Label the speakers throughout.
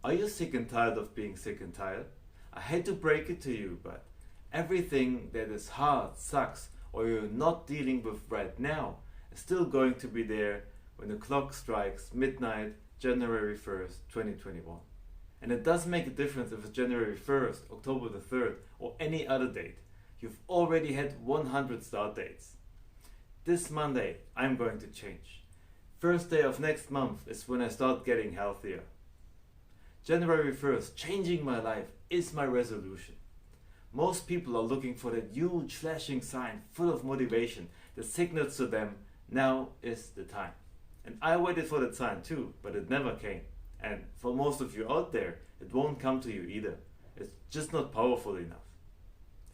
Speaker 1: Are you sick and tired of being sick and tired? I hate to break it to you, but everything that is hard, sucks, or you're not dealing with right now is still going to be there when the clock strikes midnight, January 1st, 2021. And it doesn't make a difference if it's January 1st, October the 3rd, or any other date. You've already had 100 start dates. This Monday, I'm going to change. First day of next month is when I start getting healthier. January 1st, changing my life is my resolution. Most people are looking for that huge flashing sign full of motivation that signals to them, now is the time. And I waited for that sign too, but it never came. And for most of you out there, it won't come to you either. It's just not powerful enough.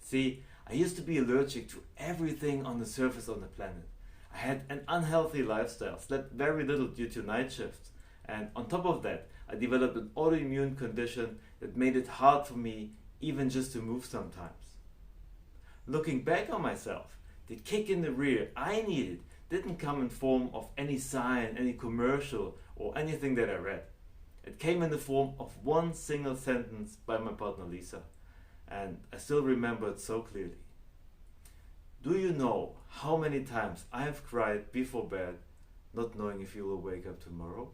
Speaker 1: See, I used to be allergic to everything on the surface on the planet. I had an unhealthy lifestyle, slept very little due to night shifts. And on top of that, I developed an autoimmune condition that made it hard for me even just to move sometimes. Looking back on myself, the kick in the rear I needed didn't come in form of any sign, any commercial, or anything that I read. It came in the form of one single sentence by my partner Lisa, and I still remember it so clearly. Do you know how many times I have cried before bed, not knowing if you will wake up tomorrow?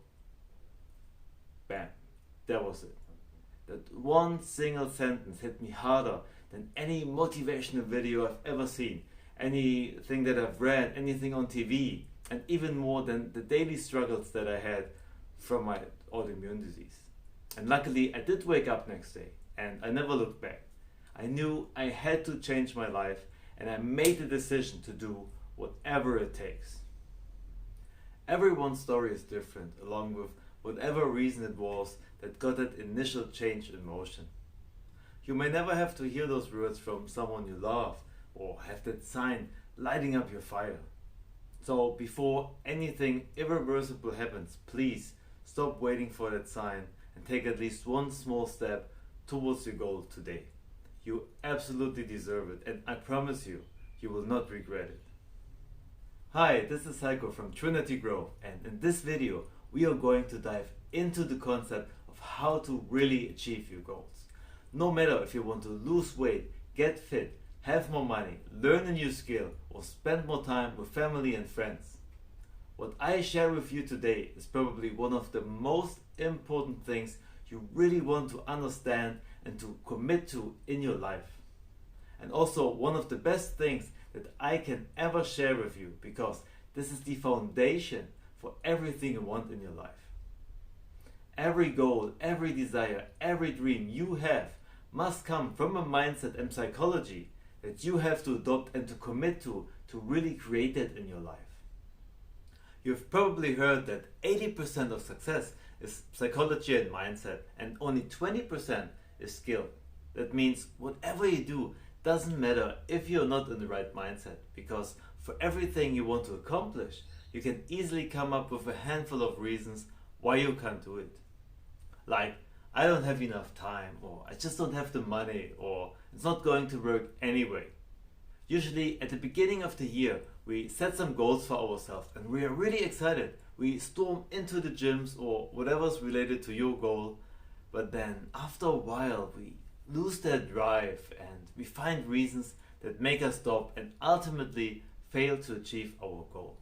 Speaker 1: Bam, that was it. That one single sentence hit me harder than any motivational video I've ever seen, anything that I've read, anything on TV, and even more than the daily struggles that I had from my autoimmune disease. And luckily I did wake up next day and I never looked back. I knew I had to change my life and I made the decision to do whatever it takes. Everyone's story is different, along with whatever reason it was that got that initial change in motion. You may never have to hear those words from someone you love or have that sign lighting up your fire. So before anything irreversible happens, please stop waiting for that sign and take at least one small step towards your goal today. You absolutely deserve it, and I promise you, you will not regret it. Hi, this is Heiko from Trinity Growth, and in this video we are going to dive into the concept of how to really achieve your goals. No matter if you want to lose weight, get fit, have more money, learn a new skill, or spend more time with family and friends. What I share with you today is probably one of the most important things you really want to understand and to commit to in your life. And also one of the best things that I can ever share with you, because this is the foundation for everything you want in your life. Every goal, every desire, every dream you have must come from a mindset and psychology that you have to adopt and to commit to really create it in your life. You've probably heard that 80% of success is psychology and mindset, and only 20% is skill. That means whatever you do doesn't matter if you're not in the right mindset, because for everything you want to accomplish, you can easily come up with a handful of reasons why you can't do it. Like, I don't have enough time, or I just don't have the money, or it's not going to work anyway. Usually at the beginning of the year, we set some goals for ourselves and we are really excited. We storm into the gyms or whatever's related to your goal, but then after a while we lose that drive and we find reasons that make us stop and ultimately fail to achieve our goal.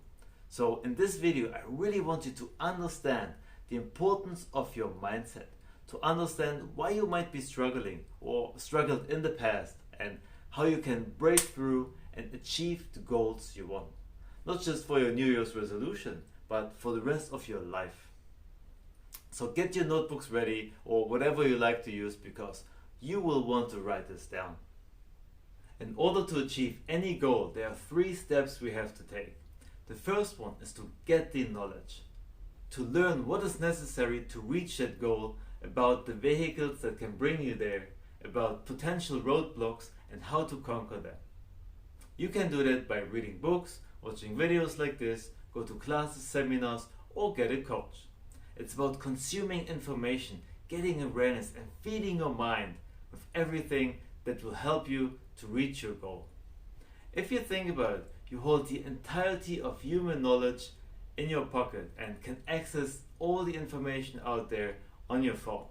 Speaker 1: So in this video, I really want you to understand the importance of your mindset, to understand why you might be struggling or struggled in the past, and how you can break through and achieve the goals you want. Not just for your New Year's resolution, but for the rest of your life. So get your notebooks ready or whatever you like to use, because you will want to write this down. In order to achieve any goal, there are 3 steps we have to take. The first one is to get the knowledge, to learn what is necessary to reach that goal, about the vehicles that can bring you there, about potential roadblocks and how to conquer them. You can do that by reading books, watching videos like this, go to classes, seminars, or get a coach. It's about consuming information, getting awareness, and feeding your mind with everything that will help you to reach your goal. If you think about it, you hold the entirety of human knowledge in your pocket and can access all the information out there on your phone.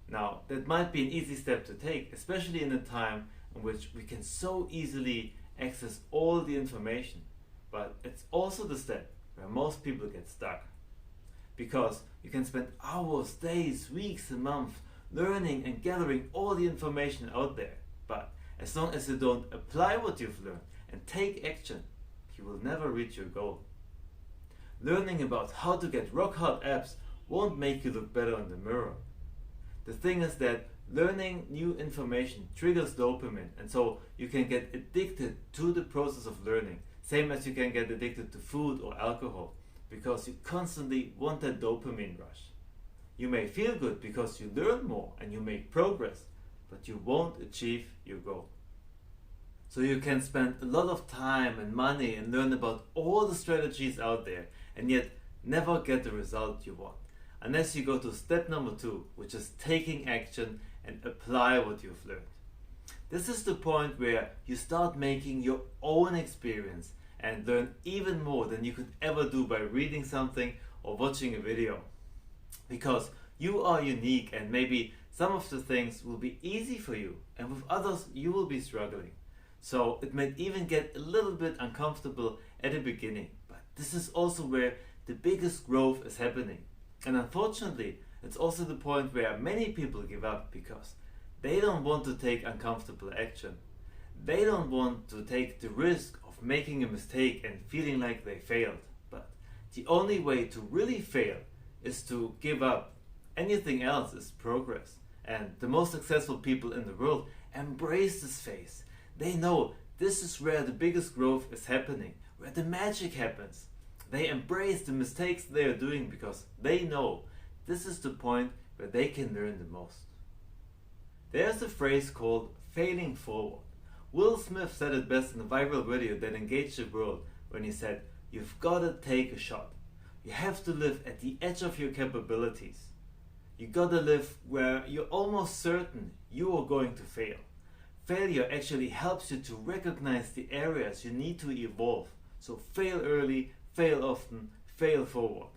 Speaker 1: Now, that might be an easy step to take, especially in a time in which we can so easily access all the information. But it's also the step where most people get stuck. Because you can spend hours, days, weeks, and months learning and gathering all the information out there. But as long as you don't apply what you've learned and take action, you will never reach your goal. Learning about how to get rock hard abs won't make you look better in the mirror. The thing is that learning new information triggers dopamine, and so you can get addicted to the process of learning, same as you can get addicted to food or alcohol, because you constantly want that dopamine rush. You may feel good because you learn more and you make progress, but you won't achieve your goal. So you can spend a lot of time and money and learn about all the strategies out there and yet never get the result you want, unless you go to step number 2, which is taking action and apply what you've learned. This is the point where you start making your own experience and learn even more than you could ever do by reading something or watching a video. Because you are unique, and maybe some of the things will be easy for you, and with others you will be struggling. So it might even get a little bit uncomfortable at the beginning, but this is also where the biggest growth is happening. And unfortunately, it's also the point where many people give up because they don't want to take uncomfortable action. They don't want to take the risk of making a mistake and feeling like they failed. But the only way to really fail is to give up. Anything else is progress. And the most successful people in the world embrace this phase. They know this is where the biggest growth is happening, where the magic happens. They embrace the mistakes they are doing because they know this is the point where they can learn the most. There's a phrase called failing forward. Will Smith said it best in a viral video that engaged the world when he said, "You've got to take a shot. You have to live at the edge of your capabilities. You got to live where you're almost certain you are going to fail. Failure actually helps you to recognize the areas you need to evolve. So fail early, fail often, fail forward.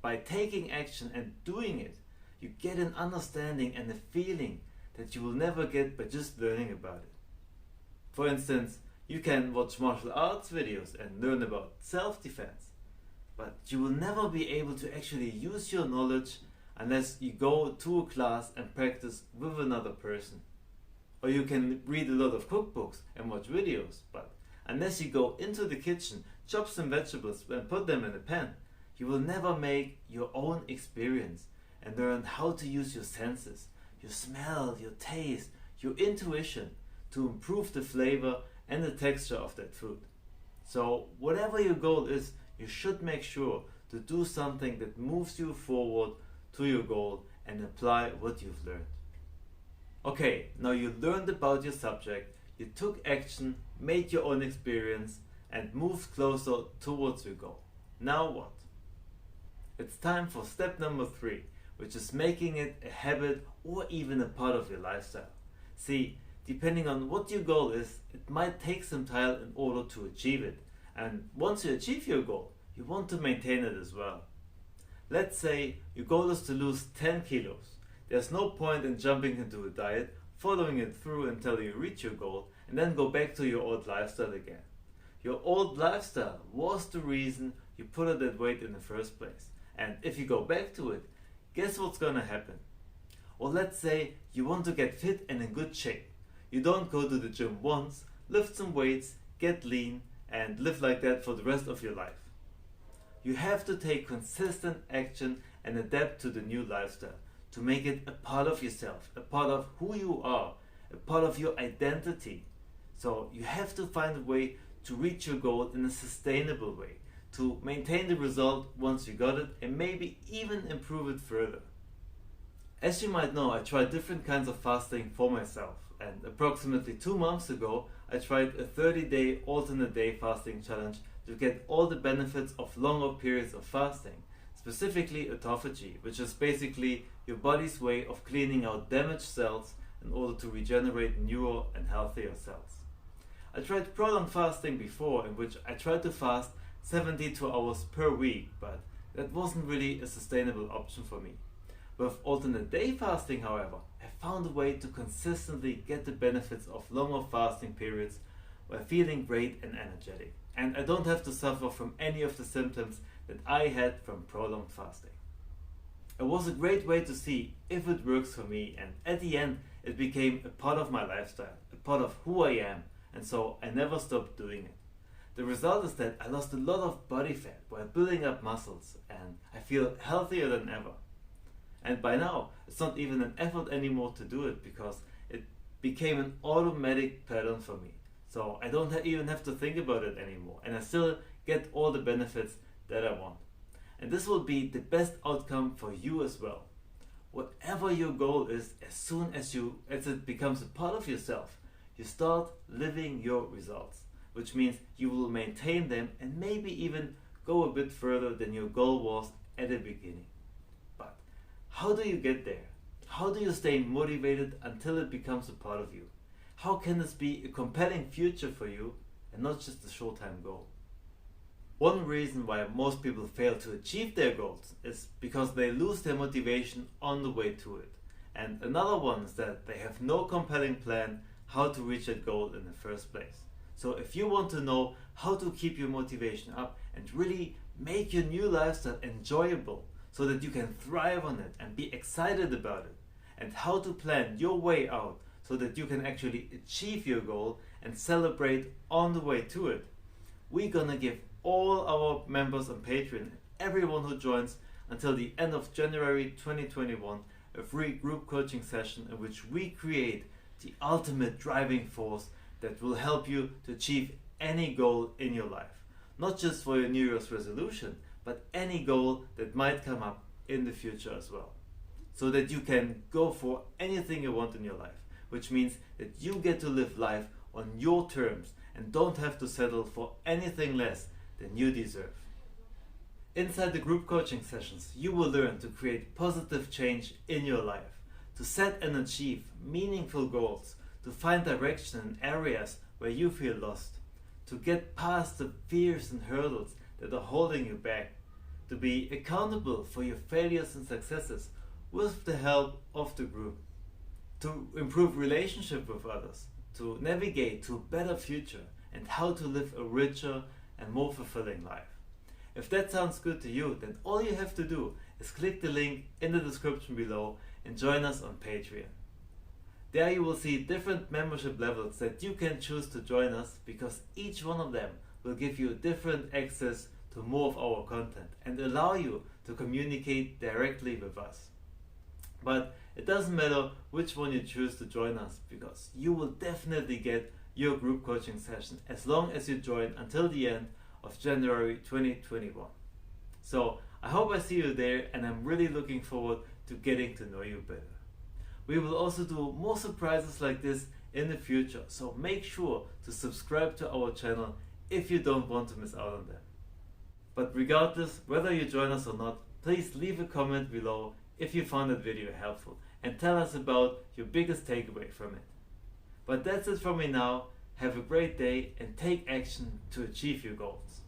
Speaker 1: By taking action and doing it, you get an understanding and a feeling that you will never get by just learning about it. For instance, you can watch martial arts videos and learn about self-defense, but you will never be able to actually use your knowledge unless you go to a class and practice with another person. Or you can read a lot of cookbooks and watch videos, but unless you go into the kitchen, chop some vegetables and put them in a pan, you will never make your own experience and learn how to use your senses, your smell, your taste, your intuition to improve the flavor and the texture of that food. So whatever your goal is, you should make sure to do something that moves you forward to your goal and apply what you've learned. Okay, now you learned about your subject, you took action, made your own experience, and moved closer towards your goal. Now what? It's time for step number 3, which is making it a habit or even a part of your lifestyle. See, depending on what your goal is, it might take some time in order to achieve it. And once you achieve your goal, you want to maintain it as well. Let's say your goal is to lose 10 kilos. There's no point in jumping into a diet, following it through until you reach your goal, and then go back to your old lifestyle again. Your old lifestyle was the reason you put on that weight in the first place. And if you go back to it, guess what's gonna happen? Or let's say you want to get fit and in good shape. You don't go to the gym once, lift some weights, get lean, and live like that for the rest of your life. You have to take consistent action and adapt to the new lifestyle to make it a part of yourself, a part of who you are, a part of your identity. So you have to find a way to reach your goal in a sustainable way, to maintain the result once you got it and maybe even improve it further. As you might know, I tried different kinds of fasting for myself, and approximately 2 months ago I tried a 30-day alternate day fasting challenge to get all the benefits of longer periods of fasting, specifically autophagy, which is basically your body's way of cleaning out damaged cells in order to regenerate newer and healthier cells. I tried prolonged fasting before, in which I tried to fast 72 hours per week, but that wasn't really a sustainable option for me. With alternate day fasting, however, I found a way to consistently get the benefits of longer fasting periods while feeling great and energetic. And I don't have to suffer from any of the symptoms that I had from prolonged fasting. It was a great way to see if it works for me, and at the end it became a part of my lifestyle, a part of who I am, and so I never stopped doing it. The result is that I lost a lot of body fat while building up muscles, and I feel healthier than ever. And by now, it's not even an effort anymore to do it because it became an automatic pattern for me. So I don't even have to think about it anymore, and I still get all the benefits that I want. And this will be the best outcome for you as well. Whatever your goal is, as soon as it becomes a part of yourself, you start living your results, which means you will maintain them and maybe even go a bit further than your goal was at the beginning. But how do you get there? How do you stay motivated until it becomes a part of you? How can this be a compelling future for you and not just a short-term goal? One reason why most people fail to achieve their goals is because they lose their motivation on the way to it. And another one is that they have no compelling plan how to reach that goal in the first place. So if you want to know how to keep your motivation up and really make your new lifestyle enjoyable so that you can thrive on it and be excited about it, and how to plan your way out so that you can actually achieve your goal and celebrate on the way to it, we're gonna give all our members on Patreon, everyone who joins until the end of January 2021, a free group coaching session in which we create the ultimate driving force that will help you to achieve any goal in your life. Not just for your New Year's resolution, but any goal that might come up in the future as well. So that you can go for anything you want in your life, which means that you get to live life on your terms and don't have to settle for anything less than you deserve. Inside the group coaching sessions, you will learn to create positive change in your life, to set and achieve meaningful goals, to find direction in areas where you feel lost, to get past the fears and hurdles that are holding you back, to be accountable for your failures and successes with the help of the group, to improve relationship with others, to navigate to a better future, and how to live a richer and more fulfilling life. If that sounds good to you, then all you have to do is click the link in the description below and join us on Patreon. There you will see different membership levels that you can choose to join us, because each one of them will give you different access to more of our content and allow you to communicate directly with us. But it doesn't matter which one you choose to join us, because you will definitely get your group coaching session as long as you join until the end of January 2021. So I hope I see you there, and I'm really looking forward to getting to know you better. We will also do more surprises like this in the future, so make sure to subscribe to our channel if you don't want to miss out on them. But regardless, whether you join us or not, please leave a comment below if you found that video helpful and tell us about your biggest takeaway from it. But that's it from me now. Have a great day and take action to achieve your goals.